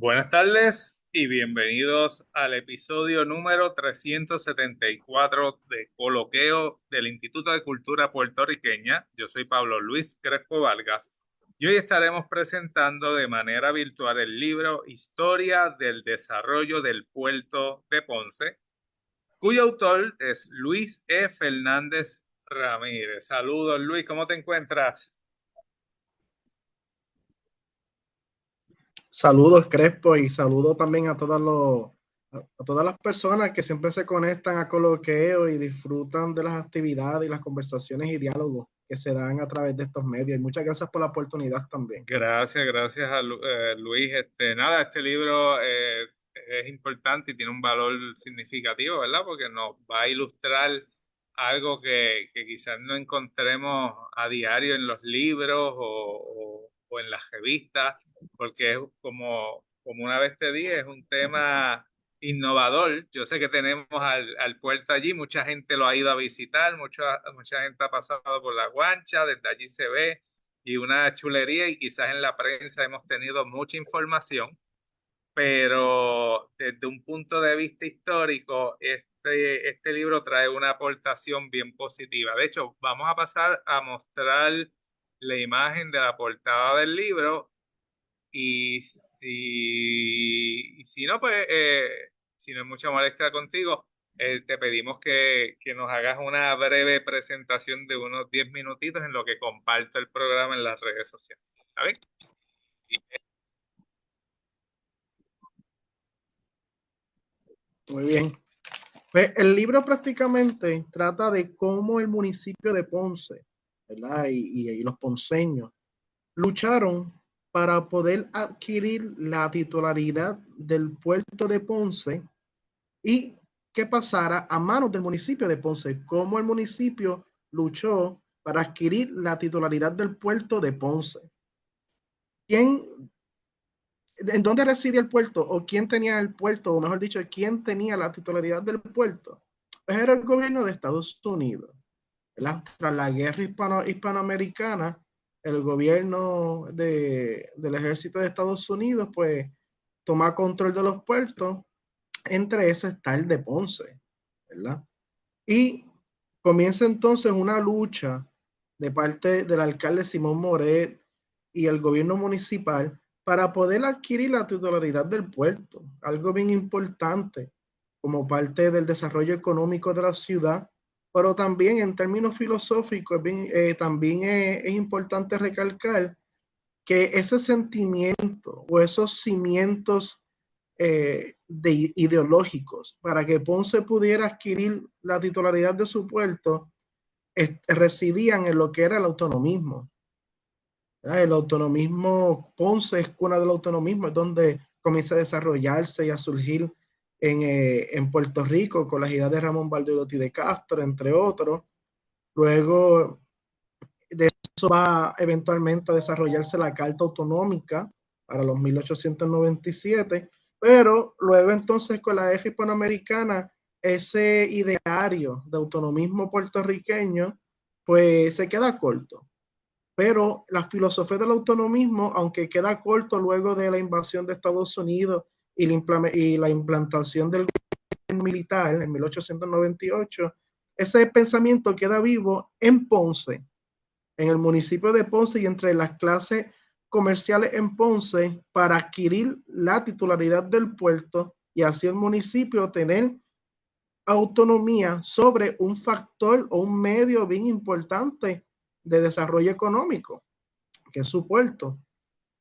Buenas tardes y bienvenidos al episodio número 374 de Coloqueo del Instituto de Cultura Puertorriqueña. Yo soy Pablo Luis Crespo Vargas y hoy estaremos presentando de manera virtual el libro Historia del Desarrollo del Puerto de Ponce, cuyo autor es Luis E. Fernández Ramírez. Saludos, Luis, ¿cómo te encuentras? Saludos, Crespo, y saludo también a todas las personas que siempre se conectan a Coloqueo y disfrutan de las actividades y las conversaciones y diálogos que se dan a través de estos medios. Y muchas gracias por la oportunidad también. Gracias a Luis. Nada, este libro es importante y tiene un valor significativo, ¿verdad? Porque nos va a ilustrar algo que quizás no encontremos a diario en los libros o en las revistas, porque es como una vez te dije, es un tema innovador. Yo sé que tenemos al puerto allí, mucha gente lo ha ido a visitar, mucha gente ha pasado por la guancha, desde allí se ve y una chulería y quizás en la prensa hemos tenido mucha información, pero desde un punto de vista histórico, este libro trae una aportación bien positiva. De hecho, vamos a pasar a mostrar la imagen de la portada del libro y si no, pues, si no es mucha molestia contigo, te pedimos que nos hagas una breve presentación de unos 10 minutitos en lo que comparto el programa en las redes sociales. ¿Está bien? Muy bien. Pues el libro prácticamente trata de cómo el municipio de Ponce, ¿verdad? Y los ponceños lucharon para poder adquirir la titularidad del puerto de Ponce y que pasara a manos del municipio de Ponce, cómo el municipio luchó para adquirir la titularidad del puerto de Ponce. ¿Quién, ¿En dónde reside el puerto? ¿O quién tenía el puerto? O mejor dicho, ¿quién tenía la titularidad del puerto? Pues era el gobierno de Estados Unidos. Tras la guerra hispanoamericana, el gobierno del ejército de Estados Unidos, pues, toma control de los puertos. Entre esos está el de Ponce, ¿verdad? Y comienza entonces una lucha de parte del alcalde Simón Moret y el gobierno municipal para poder adquirir la titularidad del puerto, algo bien importante como parte del desarrollo económico de la ciudad, pero también en términos filosóficos también es importante recalcar que ese sentimiento o esos cimientos ideológicos para que Ponce pudiera adquirir la titularidad de su puerto residían en lo que era el autonomismo. El autonomismo, Ponce es cuna del autonomismo, es donde comienza a desarrollarse y a surgir en Puerto Rico con las ideas de Ramón Valderotti de Castro, entre otros. Luego de eso va eventualmente a desarrollarse la Carta Autonómica para los 1897, pero luego entonces con la eje hispanoamericana, ese ideario de autonomismo puertorriqueño, pues se queda corto. Pero la filosofía del autonomismo, aunque queda corto luego de la invasión de Estados Unidos y la implantación del gobierno militar en 1898, ese pensamiento queda vivo en Ponce, en el municipio de Ponce y entre las clases comerciales en Ponce para adquirir la titularidad del puerto y así el municipio tener autonomía sobre un factor o un medio bien importante de desarrollo económico, que es su puerto.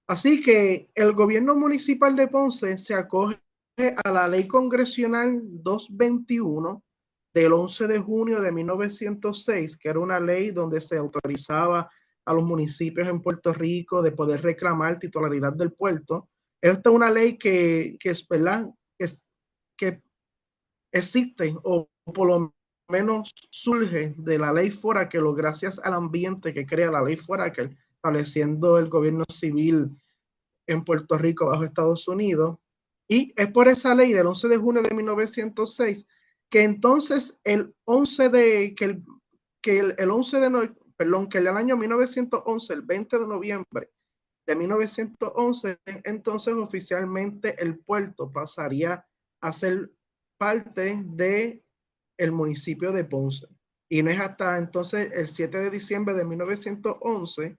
Así que el gobierno municipal de Ponce se acoge a la ley congresional 221 del 11 de junio de 1906, que era una ley donde se autorizaba a los municipios en Puerto Rico de poder reclamar titularidad del puerto. Esta es una ley que es verdad, que existe o por lo menos surge de la ley Foraker, gracias al ambiente que crea la ley Foraker, estableciendo el gobierno civil en Puerto Rico bajo Estados Unidos. Y es por esa ley del 11 de junio de 1906 que entonces el 11 de, que el 11 de, perdón, que el año 1911, el 20 de noviembre, de 1911, entonces oficialmente el puerto pasaría a ser parte de el municipio de Ponce. Y no es hasta entonces el 7 de diciembre de 1911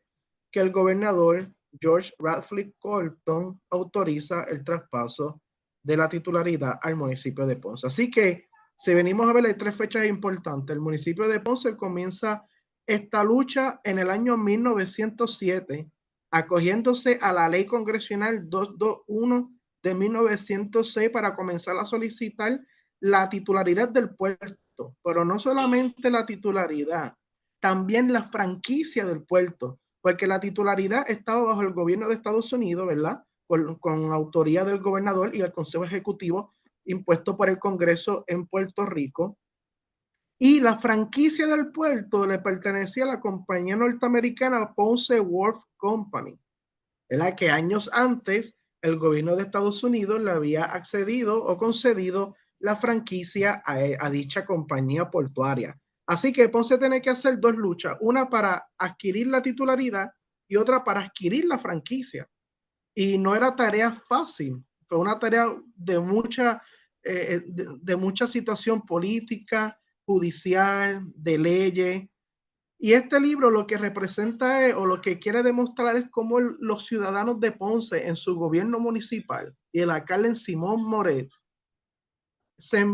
que el gobernador George Radcliffe Colton autoriza el traspaso de la titularidad al municipio de Ponce. Así que, si venimos a ver, hay tres fechas importantes. El municipio de Ponce comienza esta lucha en el año 1907, acogiéndose a la ley congresional 221 de 1906 para comenzar a solicitar la titularidad del puerto, pero no solamente la titularidad, también la franquicia del puerto, porque la titularidad estaba bajo el gobierno de Estados Unidos, ¿verdad? Con autoría del gobernador y el Consejo Ejecutivo impuesto por el Congreso en Puerto Rico. Y la franquicia del puerto le pertenecía a la compañía norteamericana Ponce Wharf Company, ¿verdad? Que años antes el gobierno de Estados Unidos le había accedido o concedido la franquicia a dicha compañía portuaria. Así que Ponce tiene que hacer dos luchas, una para adquirir la titularidad y otra para adquirir la franquicia. Y no era tarea fácil, fue una tarea de mucha situación política, judicial, de leyes. Y este libro lo que representa es, o lo que quiere demostrar es cómo los ciudadanos de Ponce en su gobierno municipal y el alcalde Simón Moret se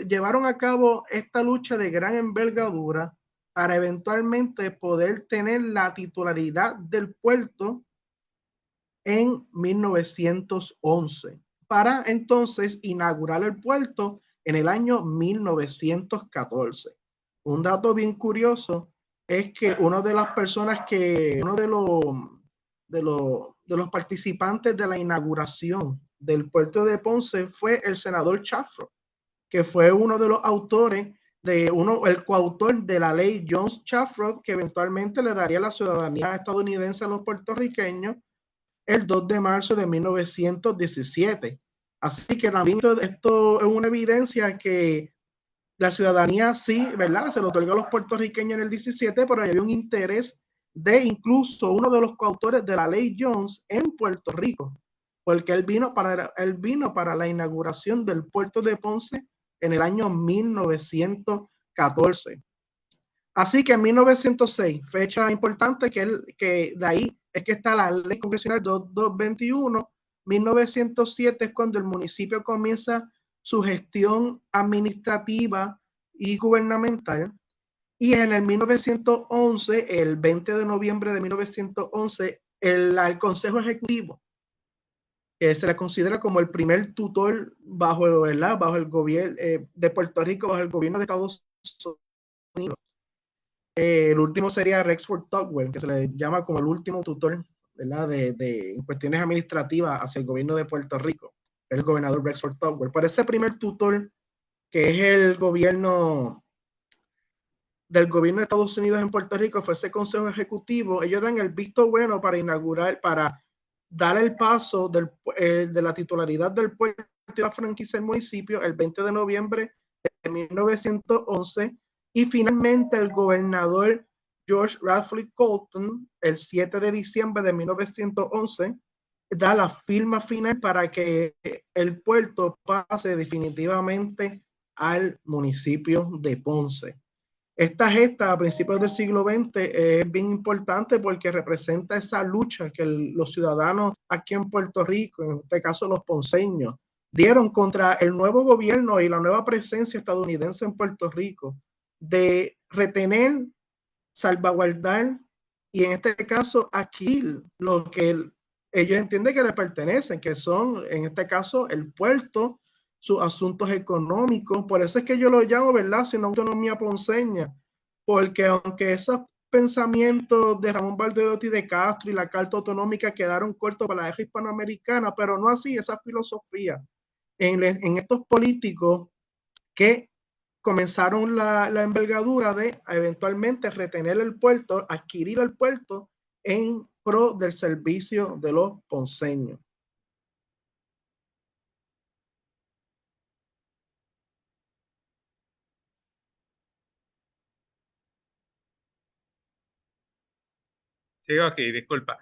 llevaron a cabo esta lucha de gran envergadura para eventualmente poder tener la titularidad del puerto en 1911, para entonces inaugurar el puerto en el año 1914. Un dato bien curioso es que una de las personas que, uno de los participantes de la inauguración del puerto de Ponce fue el senador Chafro, que fue uno de los autores el coautor de la ley Jones-Chafrod, que eventualmente le daría la ciudadanía estadounidense a los puertorriqueños el 2 de marzo de 1917. Así que también esto es una evidencia que la ciudadanía sí, ¿verdad? Se lo otorgó a los puertorriqueños en el 17, pero había un interés de incluso uno de los coautores de la ley Jones en Puerto Rico, porque él vino para la inauguración del puerto de Ponce en el año 1914. Así que en 1906, fecha importante que de ahí es que está la ley congresional 2221. 1907 es cuando el municipio comienza su gestión administrativa y gubernamental. Y en el 1911, el 20 de noviembre de 1911, el Consejo Ejecutivo, que se le considera como el primer tutor bajo, ¿verdad? Bajo el gobierno de Puerto Rico, bajo el gobierno de Estados Unidos. El último sería Rexford Tugwell, que se le llama como el último tutor, ¿verdad? De cuestiones administrativas hacia el gobierno de Puerto Rico, el gobernador Rexford Tugwell. Pero ese primer tutor, que es el gobierno del gobierno de Estados Unidos en Puerto Rico, fue ese consejo ejecutivo. Ellos dan el visto bueno para inaugurar, para dar el paso de la titularidad del puerto y la franquicia del municipio el 20 de noviembre de 1911. Y finalmente el gobernador George Radcliffe Colton, el 7 de diciembre de 1911, da la firma final para que el puerto pase definitivamente al municipio de Ponce. Esta gesta a principios del siglo XX es bien importante porque representa esa lucha que los ciudadanos aquí en Puerto Rico, en este caso los ponceños, dieron contra el nuevo gobierno y la nueva presencia estadounidense en Puerto Rico de retener, salvaguardar y en este caso aquí lo que ellos entienden que le pertenecen, que son en este caso el puerto, sus asuntos económicos. Por eso es que yo lo llamo, ¿verdad? Sino autonomía ponceña, porque aunque esos pensamientos de Ramón Valderotti de Castro y la Carta Autonómica quedaron cortos para la guerra hispanoamericana, pero no así esa filosofía en estos políticos que comenzaron la envergadura de eventualmente retener el puerto, adquirir el puerto en pro del servicio de los ponceños. Sigo aquí, disculpa.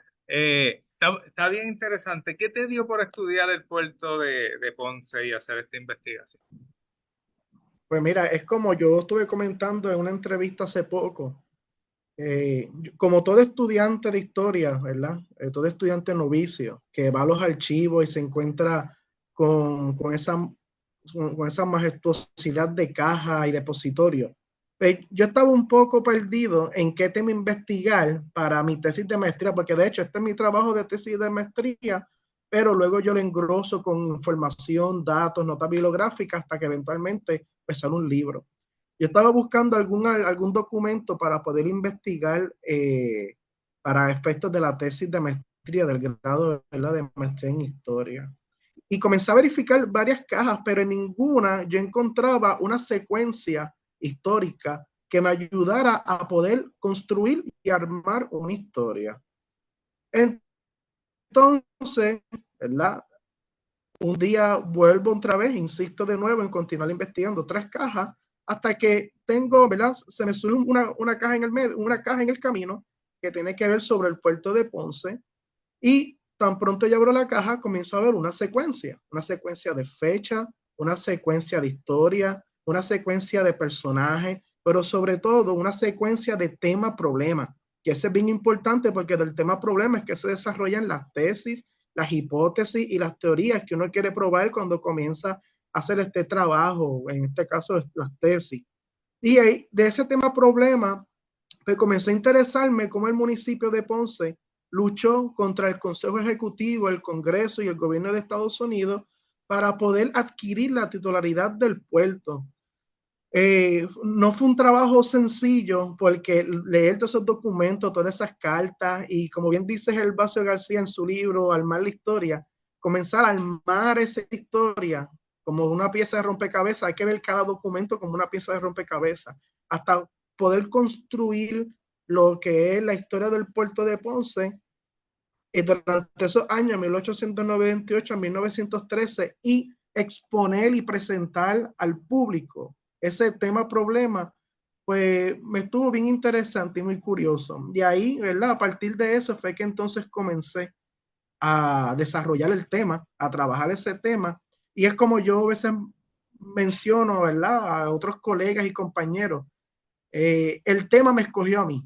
Está bien interesante. ¿Qué te dio por estudiar el puerto de Ponce y hacer esta investigación? Pues mira, es como yo estuve comentando en una entrevista hace poco, como todo estudiante de historia, ¿verdad? Todo estudiante novicio que va a los archivos y se encuentra con esa majestuosidad de caja y depositorio. Pues, yo estaba un poco perdido en qué tema investigar para mi tesis de maestría, porque de hecho este es mi trabajo de tesis de maestría, pero luego yo lo engroso con información, datos, notas bibliográficas, hasta que eventualmente pues, sale un libro. Yo estaba buscando algún documento para poder investigar para efectos de la tesis de maestría, del grado, ¿verdad?, de maestría en historia. Y comencé a verificar varias cajas, pero en ninguna yo encontraba una secuencia histórica que me ayudara a poder construir y armar una historia. Entonces, ¿verdad? Un día vuelvo otra vez, insisto de nuevo en continuar investigando 3 cajas, hasta que tengo, ¿verdad? Se me sube una caja en el medio, una caja en el camino que tiene que ver sobre el puerto de Ponce, y tan pronto yo abro la caja, comienzo a ver una secuencia de fecha, una secuencia de historia, una secuencia de personajes, pero sobre todo una secuencia de tema-problema, que eso es bien importante porque del tema-problema es que se desarrollan las tesis, las hipótesis y las teorías que uno quiere probar cuando comienza a hacer este trabajo, en este caso las tesis. Y ahí, de ese tema-problema, pues comenzó a interesarme cómo el municipio de Ponce luchó contra el Consejo Ejecutivo, el Congreso y el gobierno de Estados Unidos para poder adquirir la titularidad del puerto. No fue un trabajo sencillo porque leer todos esos documentos, todas esas cartas y como bien dice Gervasio García en su libro Armar la Historia, comenzar a armar esa historia como una pieza de rompecabezas, hay que ver cada documento como una pieza de rompecabezas, hasta poder construir lo que es la historia del puerto de Ponce durante esos años, 1898 a 1913, y exponer y presentar al público ese tema-problema, pues me estuvo bien interesante y muy curioso. De ahí, ¿verdad? A partir de eso fue que entonces comencé a desarrollar el tema, a trabajar ese tema, y es como yo a veces menciono, ¿verdad? A otros colegas y compañeros, el tema me escogió a mí.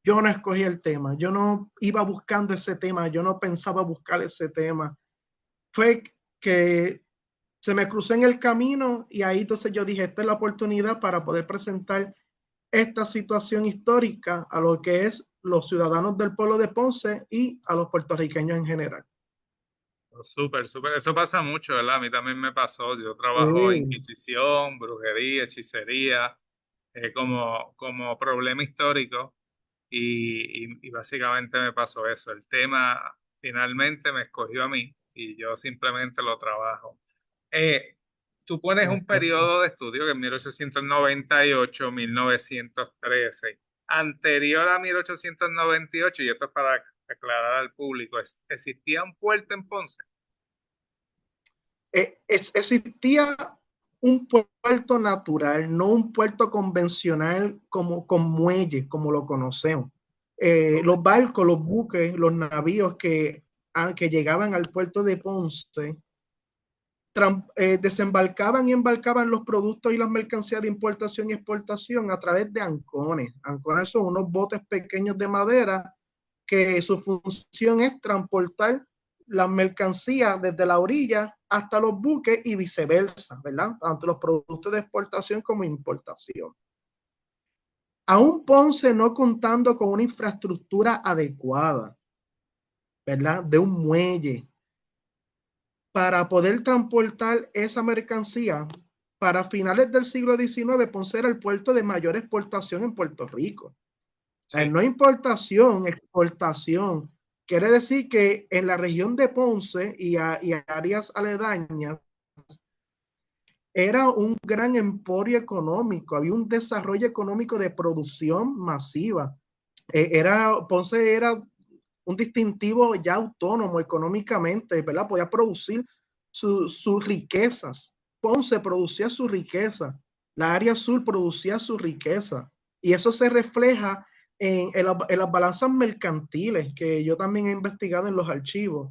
Yo no escogí el tema, yo no iba buscando ese tema, yo no pensaba buscar ese tema. Fue que se me cruzó en el camino y ahí entonces yo dije, esta es la oportunidad para poder presentar esta situación histórica a lo que es los ciudadanos del pueblo de Ponce y a los puertorriqueños en general. Súper, súper. Eso pasa mucho, ¿verdad? A mí también me pasó. Yo trabajo Sí, Inquisición, brujería, hechicería, como problema histórico y básicamente me pasó eso. El tema finalmente me escogió a mí y yo simplemente lo trabajo. Eh, Tú pones un correcto. periodo de estudio que es 1898-1913, anterior a 1898, y esto es para aclarar al público, ¿existía un puerto en Ponce? Existía un puerto natural, no un puerto convencional como con muelles, como lo conocemos. Los barcos, los buques, los navíos que llegaban al puerto de Ponce desembarcaban y embarcaban los productos y las mercancías de importación y exportación a través de ancones. Ancones son unos botes pequeños de madera que su función es transportar las mercancías desde la orilla hasta los buques y viceversa, ¿verdad? Tanto los productos de exportación como importación. Aún Ponce no contando con una infraestructura adecuada, ¿verdad? De un muelle para poder transportar esa mercancía. Para finales del siglo XIX, Ponce era el puerto de mayor exportación en Puerto Rico. Sí. No importación, exportación. Quiere decir que en la región de Ponce y áreas aledañas era un gran emporio económico, había un desarrollo económico de producción masiva. Ponce era un distintivo ya autónomo económicamente, ¿verdad? Podía producir sus riquezas. Ponce producía su riqueza, la área sur producía su riqueza, y eso se refleja en las balanzas mercantiles, que yo también he investigado en los archivos,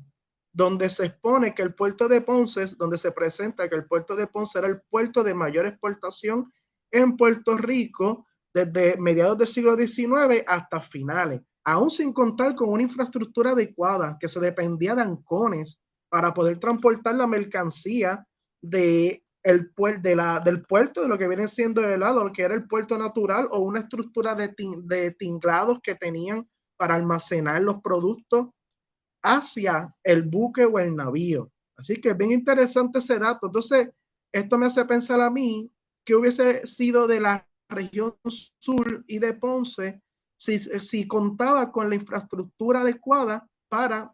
donde se expone que el puerto de Ponce, donde se presenta que el puerto de Ponce era el puerto de mayor exportación en Puerto Rico desde mediados del siglo XIX hasta finales, aún sin contar con una infraestructura adecuada, que se dependía de ancones para poder transportar la mercancía de del puerto, de lo que viene siendo el lado, que era el puerto natural, o una estructura de tinglados que tenían para almacenar los productos hacia el buque o el navío. Así que es bien interesante ese dato. Entonces, esto me hace pensar a mí que hubiese sido de la región sur y de Ponce si contaba con la infraestructura adecuada para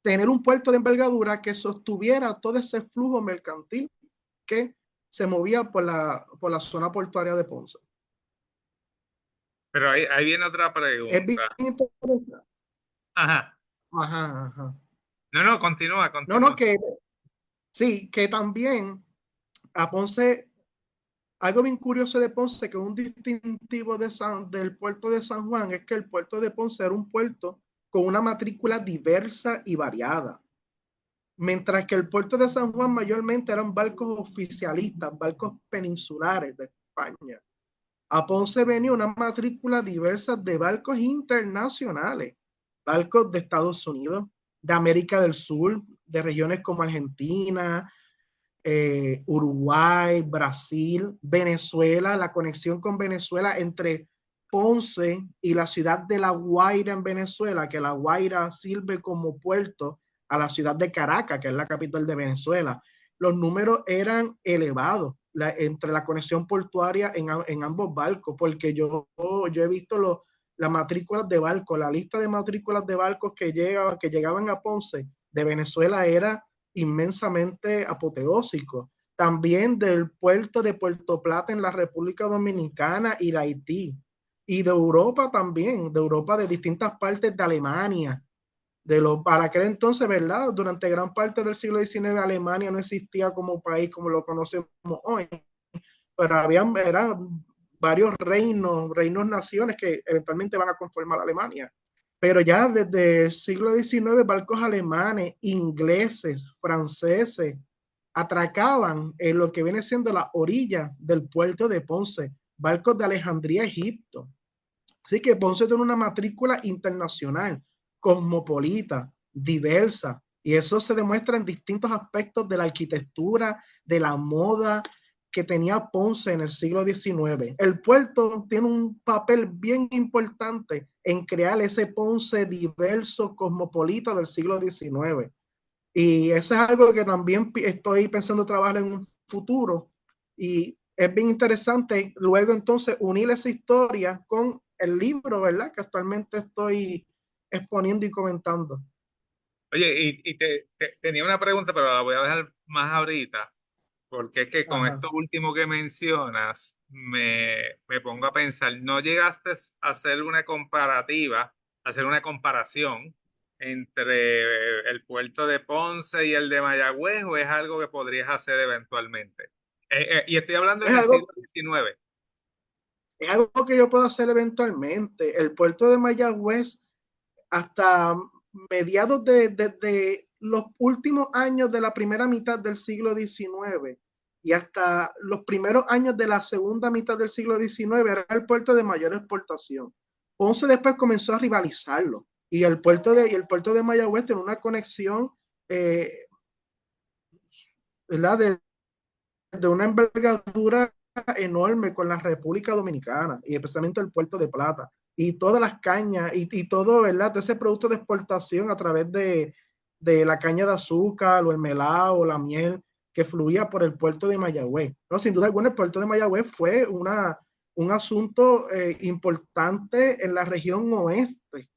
tener un puerto de envergadura que sostuviera todo ese flujo mercantil que se movía por la zona portuaria de Ponce. Pero ahí viene otra Es bien pregunta. interesante. Ajá. Ajá, ajá. No, no, continúa, No, no, continúa. que sí, que también a Ponce, algo bien curioso de Ponce, que un distintivo del puerto de San Juan, es que el puerto de Ponce era un puerto con una matrícula diversa y variada, mientras que el puerto de San Juan mayormente eran barcos oficialistas, barcos peninsulares de España. A Ponce venía una matrícula diversa de barcos internacionales, barcos de Estados Unidos, de América del Sur, de regiones como Argentina, Uruguay, Brasil, Venezuela, la conexión con Venezuela entre Ponce y la ciudad de La Guaira en Venezuela, que La Guaira sirve como puerto a la ciudad de Caracas, que es la capital de Venezuela. Los números eran elevados entre la conexión portuaria en ambos barcos, porque yo he visto las matrículas de barcos, la lista de matrículas de barcos que llegaban a Ponce de Venezuela era inmensamente apoteósico. También del puerto de Puerto Plata en la República Dominicana y de Haití. Y de Europa también, de Europa, de distintas partes de Alemania. Para aquel entonces, ¿verdad? Durante gran parte del siglo XIX, Alemania no existía como país como lo conocemos hoy, pero eran varios reinos, naciones que eventualmente van a conformar Alemania. Pero ya desde el siglo XIX, barcos alemanes, ingleses, franceses, atracaban en lo que viene siendo la orilla del puerto de Ponce, barcos de Alejandría, Egipto. Así que Ponce tiene una matrícula internacional, cosmopolita, diversa, y eso se demuestra en distintos aspectos de la arquitectura, de la moda que tenía Ponce en el siglo XIX. El puerto tiene un papel bien importante en crear ese Ponce diverso, cosmopolita del siglo XIX. Y eso es algo que también estoy pensando trabajar en un futuro. Y es bien interesante luego entonces unir esa historia con el libro, ¿verdad? Que actualmente estoy exponiendo y comentando. Oye, tenía una pregunta, pero la voy a dejar más ahorita, porque es que con Ajá. esto último que mencionas, me pongo a pensar, ¿no llegaste a hacer una comparativa, a hacer una comparación entre el puerto de Ponce y el de Mayagüez, o es algo que podrías hacer eventualmente? Y estoy hablando Es en el siglo algo, XIX. es algo que yo puedo hacer eventualmente. El puerto de Mayagüez hasta mediados de los últimos años de la primera mitad del siglo XIX y hasta los primeros años de la segunda mitad del siglo XIX era el puerto de mayor exportación. Ponce después comenzó a rivalizarlo y el puerto de Mayagüez tiene una conexión eh, ¿verdad? De una envergadura enorme con la República Dominicana y especialmente el puerto de Plata y todas las cañas y todo, ¿verdad? Todo ese producto de exportación a través de la caña de azúcar o el melado o la miel que fluía por el puerto de Mayagüez. No, sin duda alguna, el puerto de Mayagüez fue un asunto importante en la región oeste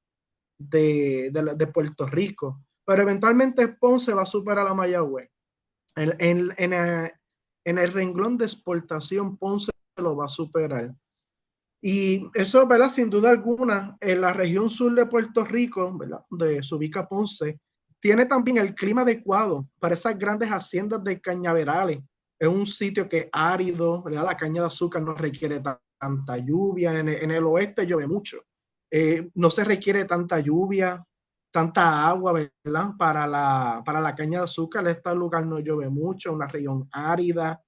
de Puerto Rico, pero eventualmente Ponce va a superar a Mayagüez. En el renglón de exportación, Ponce lo va a superar. Y eso, ¿verdad? Sin duda alguna, en la región sur de Puerto Rico, ¿verdad? Donde se ubica Ponce, tiene también el clima adecuado para esas grandes haciendas de cañaverales. Es un sitio que es árido, ¿verdad? La caña de azúcar no requiere tanta lluvia. En el oeste llueve mucho. no se requiere tanta lluvia, tanta agua, ¿verdad? Para la caña de azúcar, este lugar no llueve mucho, una región árida.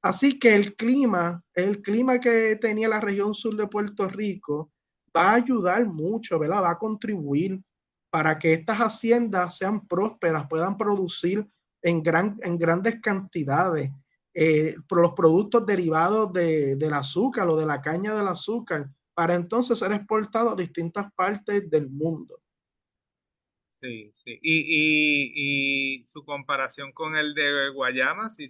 Así que el clima que tenía la región sur de Puerto Rico va a ayudar mucho, ¿verdad? Va a contribuir para que estas haciendas sean prósperas, puedan producir en grandes cantidades por los productos derivados del azúcar o de la caña del azúcar, para entonces ser exportados a distintas partes del mundo. Sí, sí. Y su comparación con el de Guayama, si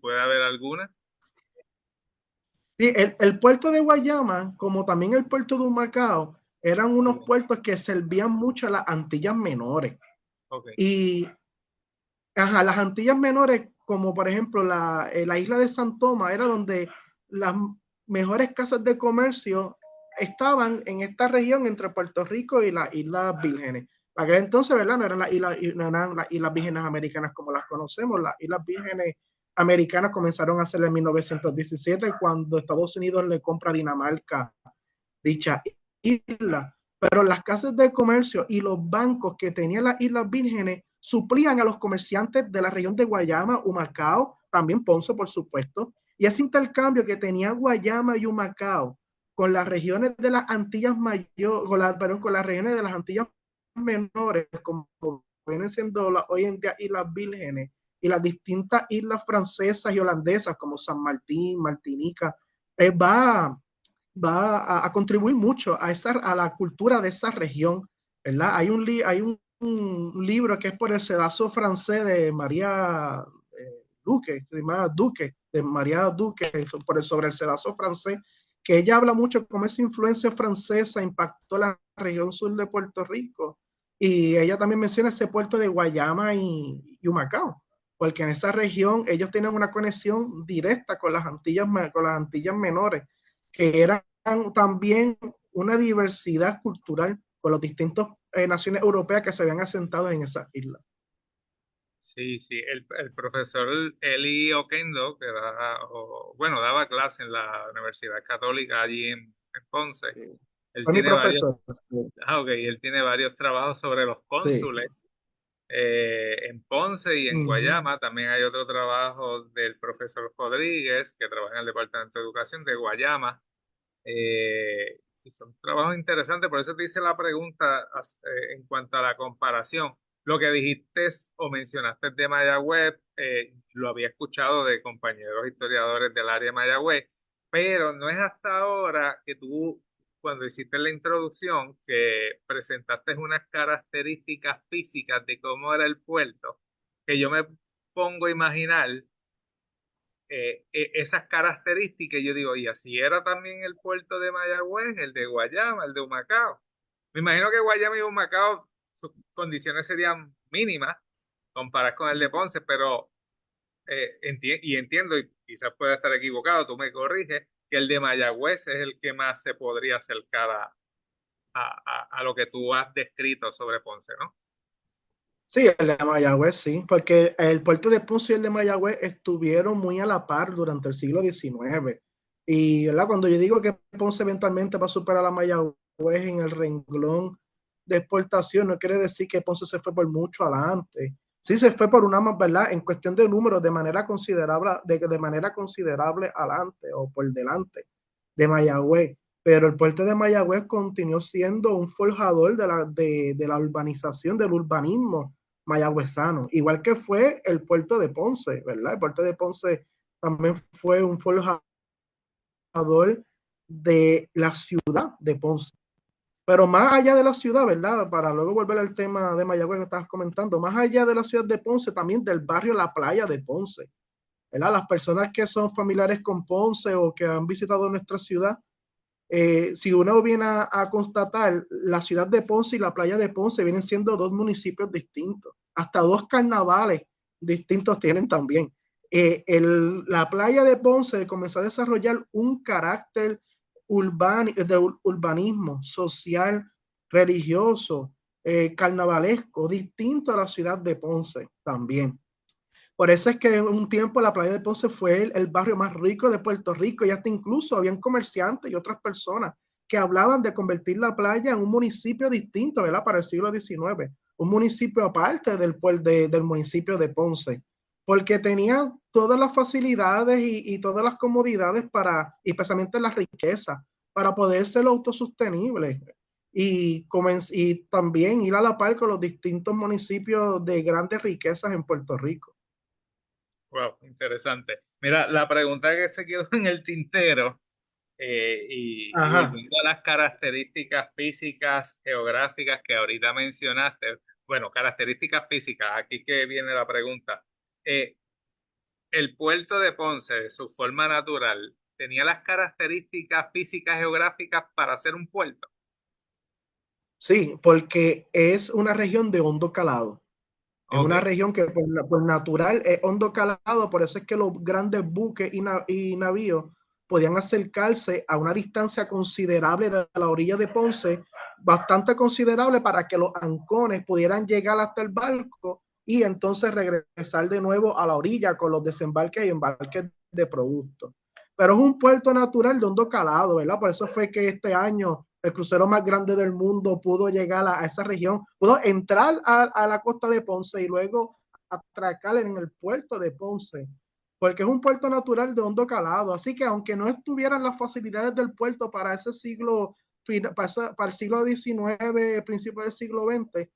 puede haber alguna. Sí, el puerto de Guayama, como también el puerto de Humacao, eran Sí. unos puertos que servían mucho a las Antillas Menores. Ok, Y ajá, las Antillas Menores, como por ejemplo la isla de San Tomás, era donde las mejores casas de comercio estaban en esta región entre Puerto Rico y las Islas Vírgenes. Para aquel entonces, ¿verdad? No eran las Islas Vírgenes Americanas como las conocemos. Las Islas Vírgenes Americanas comenzaron a hacerlo en 1917 cuando Estados Unidos le compra a Dinamarca dicha isla. Pero las casas de comercio y los bancos que tenían las Islas Vírgenes suplían a los comerciantes de la región de Guayama, Humacao, también Ponce, por supuesto. Y ese intercambio que tenía Guayama y Humacao con las regiones de las Antillas mayores, con las regiones de las Antillas menores, como vienen siendo hoy en día Islas Vírgenes, y las distintas islas francesas y holandesas, como San Martín, Martinica, va a contribuir mucho a la cultura de esa región, ¿verdad? Un libro que es por el sedazo francés de María Duque, de María Duque, sobre el sedazo francés, que ella habla mucho cómo esa influencia francesa impactó la región sur de Puerto Rico. Y ella también menciona ese puerto de Guayama y Humacao, porque en esa región ellos tienen una conexión directa con las Antillas menores, que eran también una diversidad cultural con las distintas naciones europeas que se habían asentado en esas islas. sí, sí. El profesor Eli Oquendo, bueno, daba clase en la Universidad Católica allí en Ponce. Él Fue mi tiene varios, profesor. ok, él tiene varios trabajos sobre los Sí. cónsules en Ponce y en Uh -huh. Guayama. También hay otro trabajo del profesor Rodríguez, que trabaja en el Departamento de Educación de Guayama. Y son trabajos interesantes, por eso te hice la pregunta en cuanto a la comparación. Lo que dijiste o mencionaste de Mayagüez, lo había escuchado de compañeros historiadores del área de Mayagüez, pero no es hasta ahora que tú, cuando hiciste la introducción, que presentaste unas características físicas de cómo era el puerto, que yo me pongo a imaginar esas características. Yo digo, y así era también el puerto de Mayagüez, el de Guayama, el de Humacao. Me imagino que Guayama y Humacao, sus condiciones serían mínimas comparadas con el de Ponce, pero entiendo, y quizás pueda estar equivocado, tú me corriges, que el de Mayagüez es el que más se podría acercar a lo que tú has descrito sobre Ponce, ¿no? Sí, el de Mayagüez, sí, porque el puerto de Ponce y el de Mayagüez estuvieron muy a la par durante el siglo XIX. Y ¿verdad? Cuando yo digo que Ponce eventualmente va a superar a Mayagüez en el renglón de exportación, no quiere decir que Ponce se fue por mucho adelante. Sí se fue por una más, ¿verdad? En cuestión de números, de manera considerable adelante o por delante de Mayagüez. Pero el puerto de Mayagüez continuó siendo un forjador de la urbanización, del urbanismo mayagüezano, igual que fue el puerto de Ponce, ¿verdad? El puerto de Ponce también fue un forjador de la ciudad de Ponce. Pero más allá de la ciudad, ¿verdad? Para luego volver al tema de Mayagüez que estabas comentando, más allá de la ciudad de Ponce, también del barrio La Playa de Ponce, ¿verdad? Las personas que son familiares con Ponce o que han visitado nuestra ciudad, si uno viene a constatar, la ciudad de Ponce y la playa de Ponce vienen siendo dos municipios distintos. Hasta dos carnavales distintos tienen también. La playa de Ponce comenzó a desarrollar un carácter de urbanismo social, religioso, carnavalesco, distinto a la ciudad de Ponce también. Por eso es que en un tiempo la playa de Ponce fue el barrio más rico de Puerto Rico y hasta incluso habían comerciantes y otras personas que hablaban de convertir la playa en un municipio distinto, ¿verdad? Para el siglo XIX, un municipio aparte del municipio de Ponce, porque tenía todas las facilidades y todas las comodidades para, y especialmente la riqueza, para poder ser autosostenible y también ir a la par con los distintos municipios de grandes riquezas en Puerto Rico. Wow, interesante. Mira, la pregunta que se quedó en el tintero, y Ajá. volviendo a las características físicas, geográficas que ahorita mencionaste, bueno, características físicas, aquí que viene la pregunta. Eh, el puerto de Ponce, de su forma natural, tenía las características físicas geográficas para ser un puerto. Sí, porque es una región de hondo calado. Es Ok, una región que por natural es hondo calado, por eso es que los grandes buques y navíos podían acercarse a una distancia considerable de la orilla de Ponce, bastante considerable para que los ancones pudieran llegar hasta el barco y entonces regresar de nuevo a la orilla con los desembarques y embarques de productos. Pero es un puerto natural de hondo calado, ¿verdad? Por eso fue que este año el crucero más grande del mundo pudo llegar a esa región, pudo entrar a la costa de Ponce y luego atracar en el puerto de Ponce, porque es un puerto natural de hondo calado. Así que aunque no estuvieran las facilidades del puerto para ese siglo, para el siglo XIX, principio del siglo XX,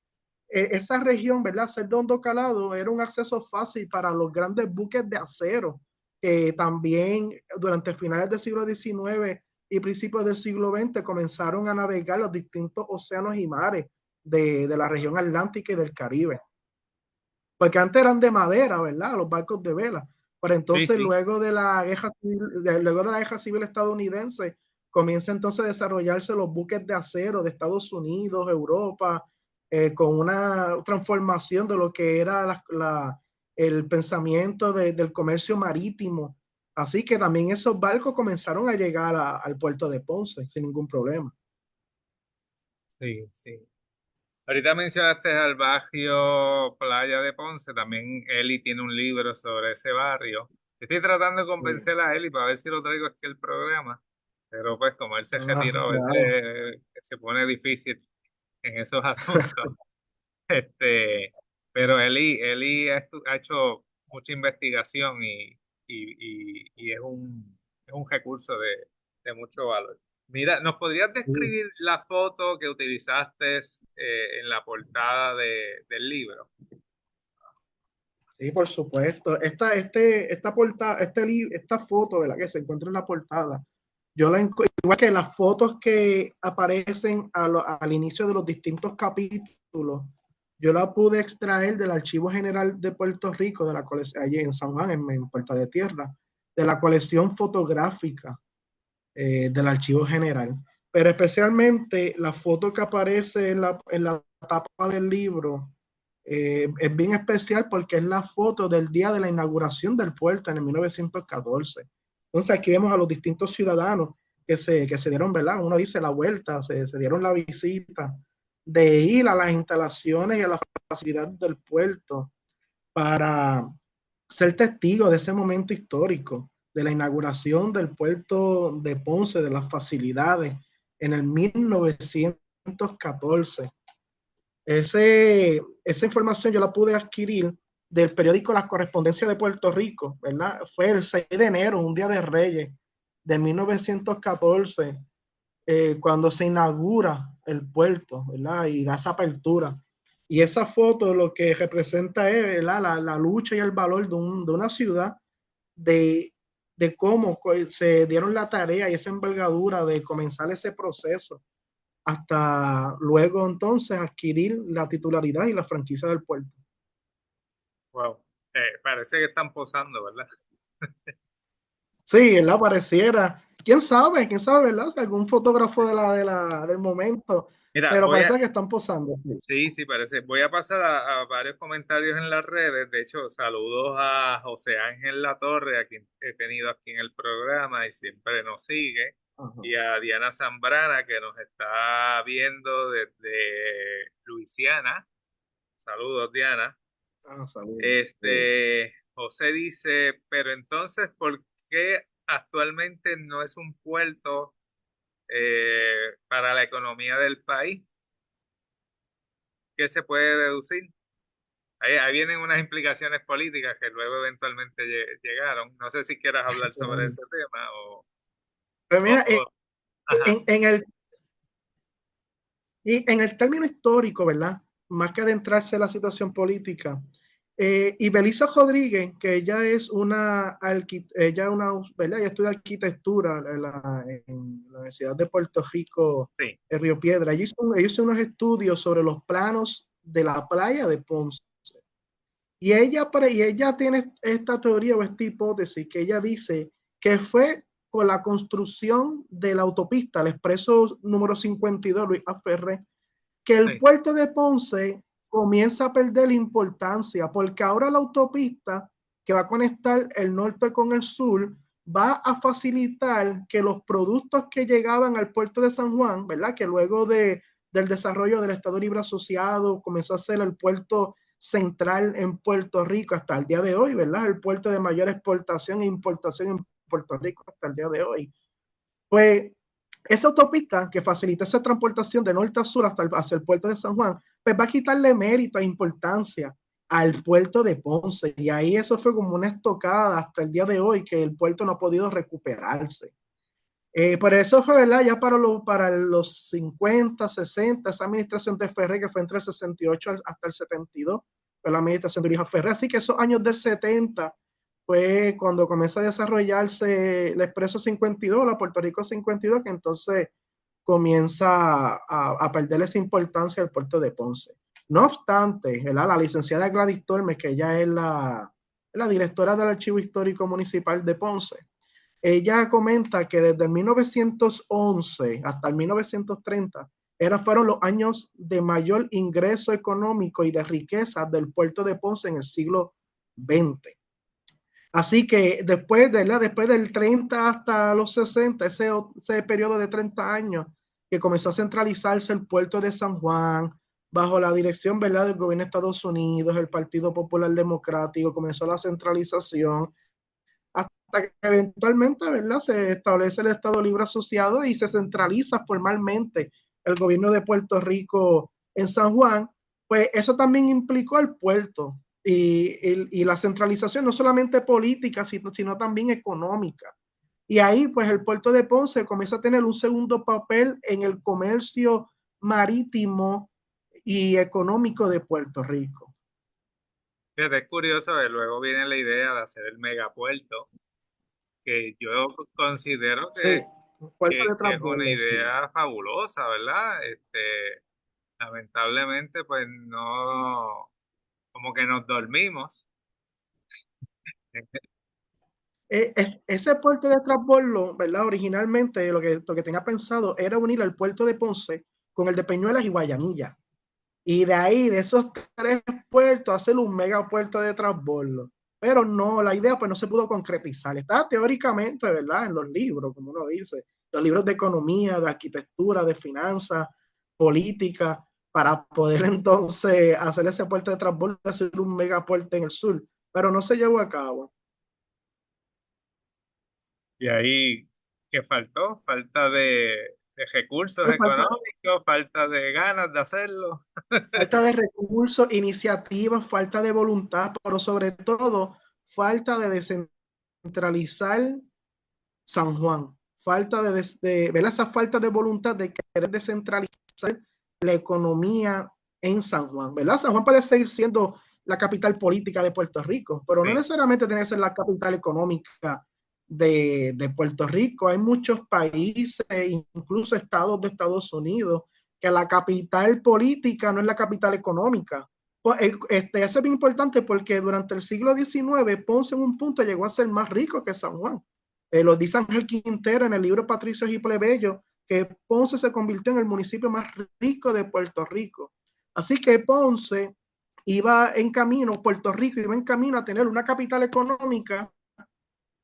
esa región, ¿verdad? Ser de hondo calado era un acceso fácil para los grandes buques de acero, que también durante finales del siglo XIX y principios del siglo XX comenzaron a navegar los distintos océanos y mares de la región atlántica y del Caribe. Porque antes eran de madera, ¿verdad? Los barcos de vela. Pero sí, entonces, sí. luego de la guerra civil estadounidense, comienza entonces a desarrollarse los buques de acero de Estados Unidos, Europa, con una transformación de lo que era el pensamiento del comercio marítimo. Así que también esos barcos comenzaron a llegar al puerto de Ponce sin ningún problema. Sí, sí. Ahorita mencionaste al barrio Playa de Ponce, también Eli tiene un libro sobre ese barrio. Estoy tratando de Sí. convencer a Eli para ver si lo traigo aquí al programa, pero pues como él se Ah, retiró, a claro. veces se pone difícil en esos asuntos. Este, pero Eli ha hecho mucha investigación y es un recurso de mucho valor. Mira, ¿nos podrías Sí. describir la foto que utilizaste en la portada del libro? Sí, por supuesto. Esta foto, ¿verdad? Que se encuentra en la portada, igual que las fotos que aparecen al inicio de los distintos capítulos, yo la pude extraer del Archivo General de Puerto Rico, de la colección, allí en San Juan, en Puerta de Tierra, de la colección fotográfica del Archivo General. Pero especialmente la foto que aparece en la tapa del libro es bien especial porque es la foto del día de la inauguración del puerto en el 1914. Entonces aquí vemos a los distintos ciudadanos que se dieron, ¿verdad? Uno dice la vuelta, se dieron la visita de ir a las instalaciones y a las facilidades del puerto para ser testigo de ese momento histórico, de la inauguración del puerto de Ponce, de las facilidades en el 1914. Esa información yo la pude adquirir del periódico La Correspondencia de Puerto Rico, ¿verdad? Fue el 6 de enero, un día de Reyes de 1914, cuando se inaugura el puerto, ¿verdad? Y da esa apertura. Y esa foto lo que representa es, ¿verdad? La lucha y el valor de una ciudad, de, de cómo se dieron la tarea y esa envergadura de comenzar ese proceso hasta luego entonces adquirir la titularidad y la franquicia del puerto. Wow. Parece que están posando, ¿verdad? Sí, ¿verdad? Pareciera. Quién sabe, ¿verdad? Si algún fotógrafo del momento, Mira, pero parece que están posando. sí, sí, parece. Voy a pasar a varios comentarios en las redes. De hecho, saludos a José Ángel Latorre, a quien he tenido aquí en el programa y siempre nos sigue, Ajá. y a Diana Zambrana, que nos está viendo desde Luisiana. Saludos, Diana. Ah, saludos. Sí. José dice, pero entonces, ¿por qué actualmente no es un puerto para la economía del país. ¿Qué se puede deducir? Ahí vienen unas implicaciones políticas que luego eventualmente llegaron. No sé si quieras hablar sobre ese tema Pero o, mira, o- ajá, en el término histórico, ¿verdad? Más que adentrarse en la situación política, y Belisa Rodríguez, que ella es ¿verdad? Ella estudia arquitectura en la Universidad de Puerto Rico, sí, en Río Piedra. Ella hizo unos estudios sobre los planos de la playa de Ponce. Y ella tiene esta teoría o esta hipótesis que ella dice que fue con la construcción de la autopista, el expreso número 52, Luis A. Ferré, que el sí, puerto de Ponce comienza a perder importancia, porque ahora la autopista que va a conectar el norte con el sur va a facilitar que los productos que llegaban al puerto de San Juan, ¿verdad? Que luego del desarrollo del Estado Libre Asociado comenzó a ser el puerto central en Puerto Rico hasta el día de hoy, ¿verdad? El puerto de mayor exportación e importación en Puerto Rico hasta el día de hoy. Pues esa autopista que facilita esa transportación de norte a sur hacia el puerto de San Juan, pues va a quitarle mérito e importancia al puerto de Ponce. Y ahí eso fue como una estocada hasta el día de hoy, que el puerto no ha podido recuperarse. Por eso fue, ¿verdad? Ya para los 50, 60, esa administración de Ferré, que fue entre el 68 hasta el 72, fue la administración de Luis Ferré. Así que esos años del 70 fue cuando comenzó a desarrollarse el Expreso 52, la Puerto Rico 52, que entonces comienza a perder esa importancia el puerto de Ponce. No obstante, ¿verdad? La licenciada Gladys Tormes, que ella es la directora del Archivo Histórico Municipal de Ponce, ella comenta que desde el 1911 hasta el 1930 fueron los años de mayor ingreso económico y de riqueza del puerto de Ponce en el siglo XX. Así que después del 30 hasta los 60, ese periodo de 30 años, que comenzó a centralizarse el puerto de San Juan, bajo la dirección, ¿verdad?, del gobierno de Estados Unidos, el Partido Popular Democrático, comenzó la centralización, hasta que eventualmente, ¿verdad?, se establece el Estado Libre Asociado y se centraliza formalmente el gobierno de Puerto Rico en San Juan. Pues eso también implicó el puerto y la centralización no solamente política, sino también económica. Y ahí, pues, el puerto de Ponce comienza a tener un segundo papel en el comercio marítimo y económico de Puerto Rico. fíjate, es curioso que luego viene la idea de hacer el megapuerto, que yo considero Sí, puerto de que es una transbordo, sí. idea fabulosa, ¿verdad? Lamentablemente, pues no, como que nos dormimos. Ese puerto de transbordo, ¿verdad? Originalmente lo que tenía pensado era unir el puerto de Ponce con el de Peñuelas y Guayanilla. Y de ahí, de esos tres puertos, hacer un megapuerto de transbordo. Pero no, la idea pues no se pudo concretizar. Está teóricamente, ¿verdad? En los libros, como uno dice, los libros de economía, de arquitectura, de finanzas, política, para poder entonces hacer ese puerto de transbordo, hacer un megapuerto en el sur. Pero no se llevó a cabo. Y ahí, ¿qué faltó? Falta de recursos Pues falta, económicos, falta de ganas de hacerlo. falta de recursos, iniciativas, falta de voluntad, pero sobre todo falta de descentralizar San Juan, falta ver esa falta de voluntad de querer descentralizar la economía en San Juan, ¿verdad? San Juan puede seguir siendo la capital política de Puerto Rico, pero no Sí, necesariamente tiene que ser la capital económica de Puerto Rico. Hay muchos países, incluso estados de Estados Unidos, que la capital política no es la capital económica. Pues, eso es bien importante porque durante el siglo XIX Ponce en un punto llegó a ser más rico que San Juan. Lo dice Ángel Quintero en el libro Patricios y Plebeyos, que Ponce se convirtió en el municipio más rico de Puerto Rico. Así que Ponce iba en camino, Puerto Rico iba en camino a tener una capital económica,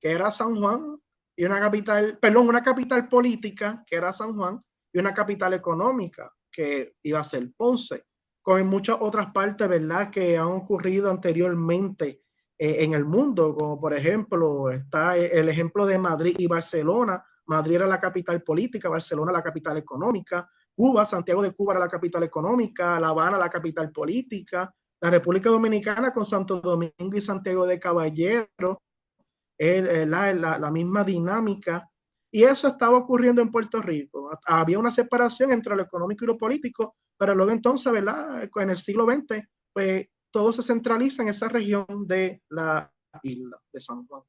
que era San Juan, y una capital política, que era San Juan, y una capital económica, que iba a ser Ponce, como en muchas otras partes, ¿verdad?, que han ocurrido anteriormente en el mundo, como por ejemplo está el ejemplo de Madrid y Barcelona. Madrid era la capital política, Barcelona la capital económica, Cuba, Santiago de Cuba era la capital económica, La Habana la capital política, la República Dominicana con Santo Domingo y Santiago de Caballero, la misma dinámica. Y eso estaba ocurriendo en Puerto Rico. Había una separación entre lo económico y lo político, pero luego entonces, ¿verdad? En el siglo XX, pues todo se centraliza en esa región de la isla de San Juan.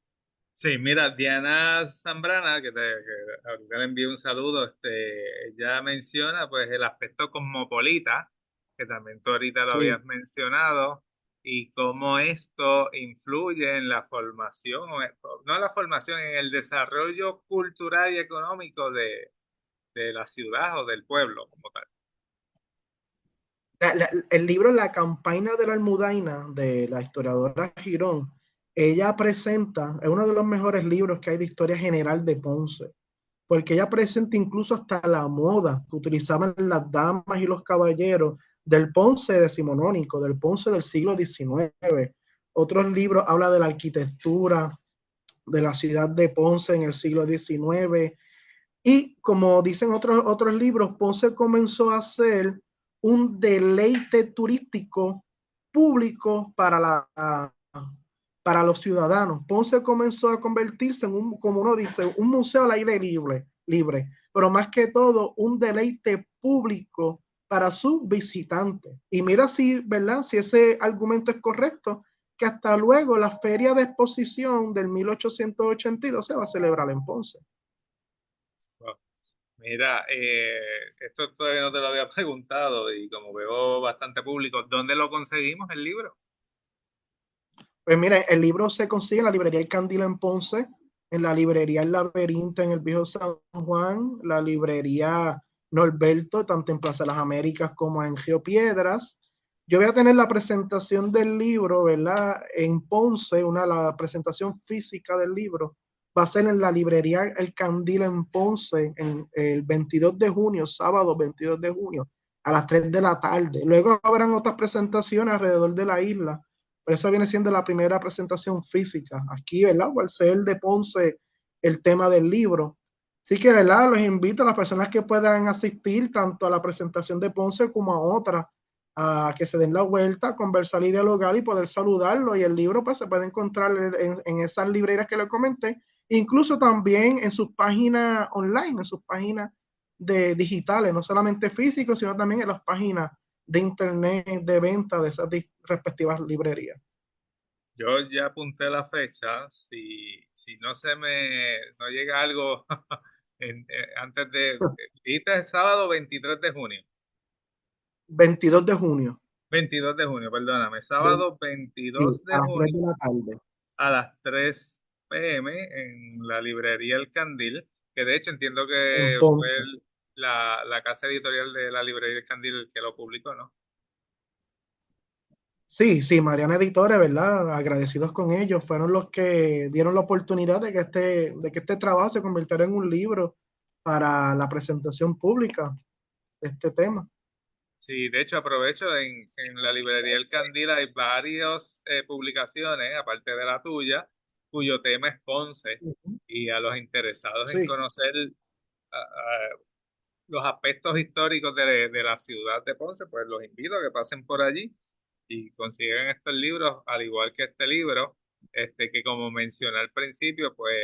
Sí, mira, Diana Zambrana, que ahorita le envío un saludo, ella menciona pues el aspecto cosmopolita, que también tú ahorita lo Sí. habías mencionado, y cómo esto influye en la formación, no la formación, en el desarrollo cultural y económico de la ciudad o del pueblo como tal. El libro La campaña de la Almudaina, de la historiadora Girón, ella presenta, es uno de los mejores libros que hay de historia general de Ponce, porque ella presenta incluso hasta la moda que utilizaban las damas y los caballeros del Ponce decimonónico, del Ponce del siglo XIX. Otros libros habla de la arquitectura de la ciudad de Ponce en el siglo XIX. Y como dicen otros libros, Ponce comenzó a ser un deleite turístico público para los ciudadanos. Ponce comenzó a convertirse en como uno dice, un museo al aire libre, pero más que todo un deleite público para sus visitantes. Y mira si, ¿verdad? Si ese argumento es correcto, que hasta luego la feria de exposición del 1882 se va a celebrar en Ponce. Wow. Mira, esto todavía no te lo había preguntado y como veo bastante público, ¿dónde lo conseguimos el libro? Pues mira, el libro se consigue en la librería El Candil en Ponce, en la librería El Laberinto en el Viejo San Juan, la librería Norberto, tanto en Plaza de las Américas como en Geopiedras. Yo voy a tener la presentación del libro, ¿verdad? En Ponce, la presentación física del libro va a ser en la librería El Candil en Ponce, en el 22 de junio, sábado 22 de junio, a las 3 de la tarde. Luego habrán otras presentaciones alrededor de la isla, pero esa viene siendo la primera presentación física. Aquí, ¿verdad? Por ser de Ponce el tema del libro. Así que, ¿verdad? Los invito a las personas que puedan asistir tanto a la presentación de Ponce como a otra, a que se den la vuelta, a conversar y dialogar y poder saludarlo. Y el libro pues se puede encontrar en esas librerías que le comenté, incluso también en sus páginas online, en sus páginas digitales, no solamente físicos, sino también en las páginas de internet de venta de esas respectivas librerías. Yo ya apunté la fecha, si no no llega algo antes dijiste el sábado 23 de junio, 22 de junio, 22 de junio, perdóname, de, sábado sí, 22 de a las 3 junio de la tarde, a las 3 p.m. en la librería El Candil, que de hecho entiendo en que fue Ponce. la casa editorial de la librería El Candil el que lo publicó, ¿no? Sí, sí, Mariana Editores, ¿verdad? Agradecidos con ellos, fueron los que dieron la oportunidad de que este trabajo se convirtiera en un libro para la presentación pública de este tema. Sí, de hecho aprovecho, en la librería El Candil hay varias publicaciones, aparte de la tuya, cuyo tema es Ponce, y a los interesados en Sí, conocer los aspectos históricos de la ciudad de Ponce, pues los invito a que pasen por allí y consigan estos libros, al igual que este libro, que como mencioné al principio, pues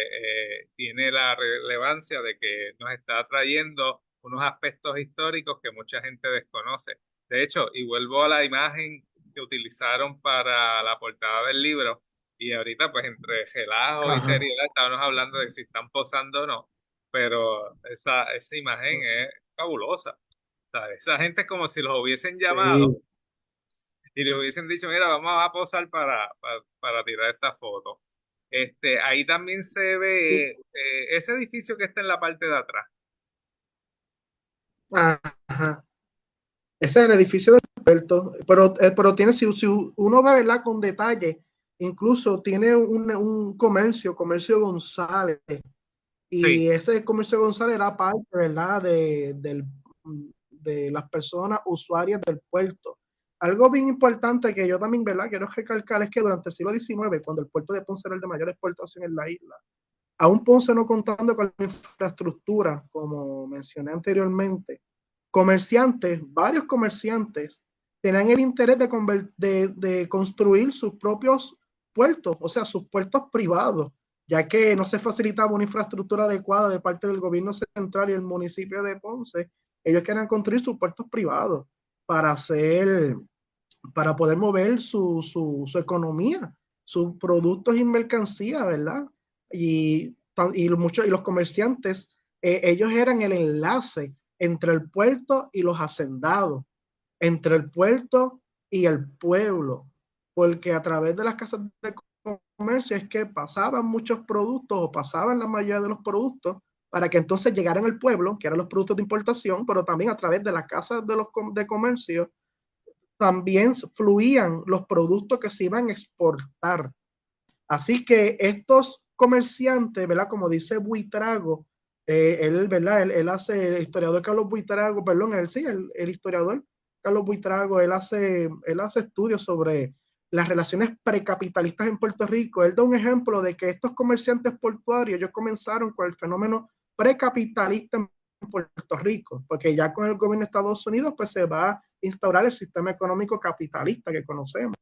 tiene la relevancia de que nos está trayendo unos aspectos históricos que mucha gente desconoce. De hecho, y vuelvo a la imagen que utilizaron para la portada del libro, y ahorita pues entre relajo y ajá. seriedad estábamos hablando de si están posando o no, pero esa imagen es fabulosa. ¿Sabes? Esa gente es como si los hubiesen llamado Sí. y le hubiesen dicho, mira, vamos a posar para tirar esta foto. Ahí también se ve ese edificio que está en la parte de atrás. Ajá. Ese es el edificio del puerto, pero tiene, si uno ve, ¿verdad? Con detalle, incluso tiene un comercio González, Sí, y ese comercio González era parte, ¿verdad? De las personas usuarias del puerto. Algo bien importante que yo también, ¿verdad? Quiero recalcar es que durante el siglo XIX, cuando el puerto de Ponce era el de mayor exportación en la isla, aún Ponce no contando con la infraestructura, como mencioné anteriormente, varios comerciantes, tenían el interés de construir sus propios puertos, o sea, sus puertos privados, ya que no se facilitaba una infraestructura adecuada de parte del gobierno central y el municipio de Ponce. Ellos querían construir sus puertos privados para hacer, para poder mover su economía, sus productos y mercancías, ¿verdad? Y los comerciantes, ellos eran el enlace entre el puerto y los hacendados, entre el puerto y el pueblo, porque a través de las casas de comercio es que pasaban muchos productos o pasaban la mayoría de los productos para que entonces llegaran al pueblo, que eran los productos de importación, pero también a través de las casas de comercio también fluían los productos que se iban a exportar. Así que estos comerciantes, ¿verdad? Como dice Buitrago, él, ¿verdad? Él hace, el historiador Carlos Buitrago, perdón, él sí, el historiador Carlos Buitrago, él hace estudios sobre las relaciones precapitalistas en Puerto Rico. Él da un ejemplo de que estos comerciantes portuarios, ellos comenzaron con el fenómeno precapitalista en Puerto Rico, porque ya con el gobierno de Estados Unidos, pues se va a instaurar el sistema económico capitalista que conocemos.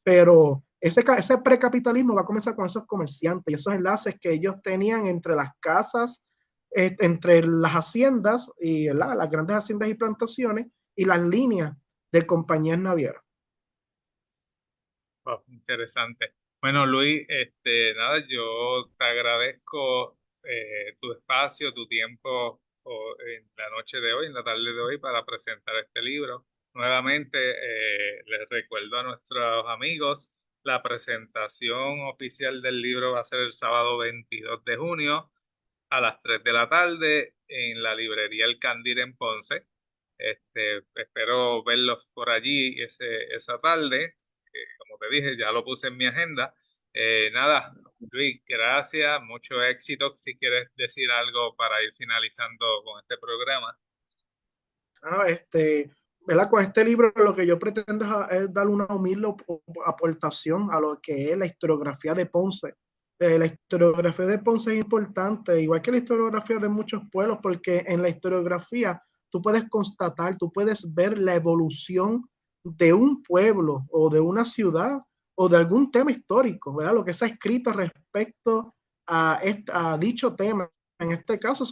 Pero ese precapitalismo va a comenzar con esos comerciantes y esos enlaces que ellos tenían entre las casas, entre las haciendas y las grandes haciendas y plantaciones y las líneas de compañías navieras. Wow, interesante. Bueno, Luis, nada, yo te agradezco tu espacio, tu tiempo en la noche de hoy, en la tarde de hoy, para presentar este libro. Nuevamente, les recuerdo a nuestros amigos, la presentación oficial del libro va a ser el sábado 22 de junio a las 3 de la tarde en la librería El Candil en Ponce. Espero verlos por allí esa tarde. Como te dije, ya lo puse en mi agenda. Nada, Luis, gracias, mucho éxito. Si quieres decir algo para ir finalizando con este programa. Ah, ¿verdad? Con este libro lo que yo pretendo es dar una humilde aportación a lo que es la historiografía de Ponce. La historiografía de Ponce es importante, igual que la historiografía de muchos pueblos, porque en la historiografía tú puedes constatar, tú puedes ver la evolución de un pueblo o de una ciudad o de algún tema histórico, ¿verdad? Lo que se ha escrito respecto a dicho tema, en este caso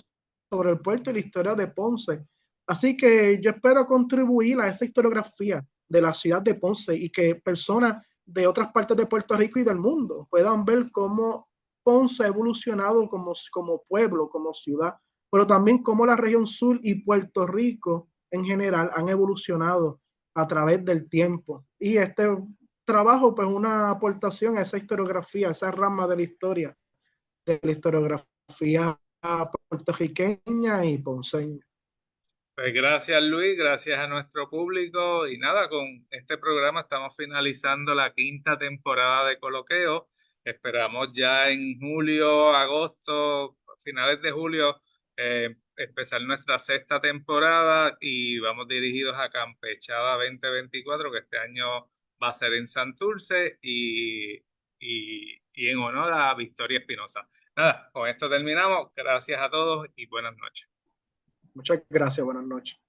sobre el puerto y la historia de Ponce. Así que yo espero contribuir a esa historiografía de la ciudad de Ponce y que personas de otras partes de Puerto Rico y del mundo puedan ver cómo Ponce ha evolucionado como pueblo, como ciudad, pero también cómo la región sur y Puerto Rico en general han evolucionado a través del tiempo. Y este trabajo, pues, una aportación a esa historiografía, a esa rama de la historiografía puertorriqueña y ponceña. Pues gracias, Luis, gracias a nuestro público. Y nada, con este programa estamos finalizando la quinta temporada de Coloqueo. Esperamos ya en julio, agosto, finales de julio, empezar nuestra sexta temporada y vamos dirigidos a Campechada 2024, que este año va a ser en Santurce y en honor a Victoria Espinosa. Nada, con esto terminamos. Gracias a todos y buenas noches. Muchas gracias, buenas noches.